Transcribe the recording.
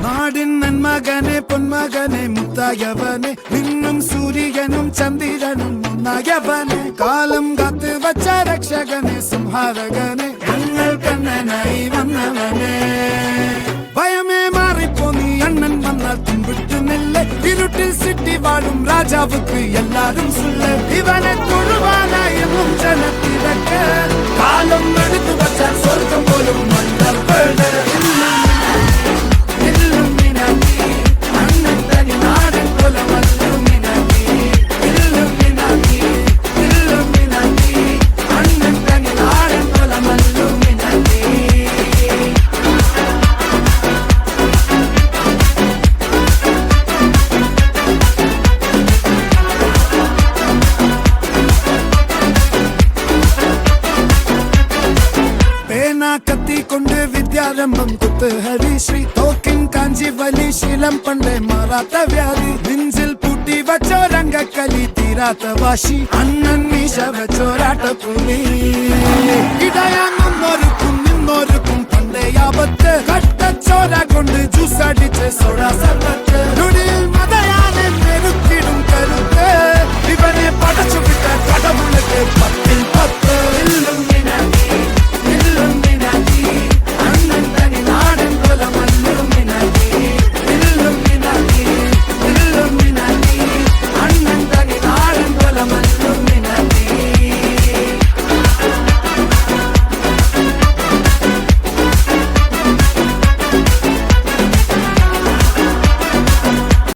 നാടിൻ നന്മകനെ പൊന്മകനെ മുത്തായവനെ നിന്നും സൂര്യനും ചന്ദ്രനും ഒന്നായവനെ കാലം കാത്ത് വച്ച രക്ഷകനെ സംഹാരകനെ ഞങ്ങൾ കണ്ണനായി വന്നവനെ ഭയമേ മാറിപ്പോ നീ അണ്ണൻ വന്നാൽ തുമ്പിട്ടുന്നില്ല ഇരുട്ടിൽ സിറ്റി വാഴും രാജാവുക്ക് എല്ലാരും സുല്ല ഇവനെ തൊഴുവാനായി ജനത്തിരക്ക് കാലം എടുത്തു വച്ചാൽ സ്വർഗം പോലും മണ്ണപ്പേട് കത്തിക്കൊണ്ട് വിദ്യാരംഭം കുത്ത് ഹരിശ്രീ തോക്കിൻ കാഞ്ചി വലി ശീലം പണ്ടേ മാറാത്ത വ്യാധി നെഞ്ചിൽ പൂട്ടി വച്ചോരംഗക്കലി തീരാത്ത വാശി അണ്ണൻ മീശ വെച്ചോരാട്ടപ്പുലി ഇടയാങ്ങുന്നൊരുക്കും നിന്നൊരുക്കും പണ്ടേ ആപത്ത് കട്ടച്ചോര കൊണ്ട് ജ്യൂസ് അടിച്ച് സോഡ സർബത്ത്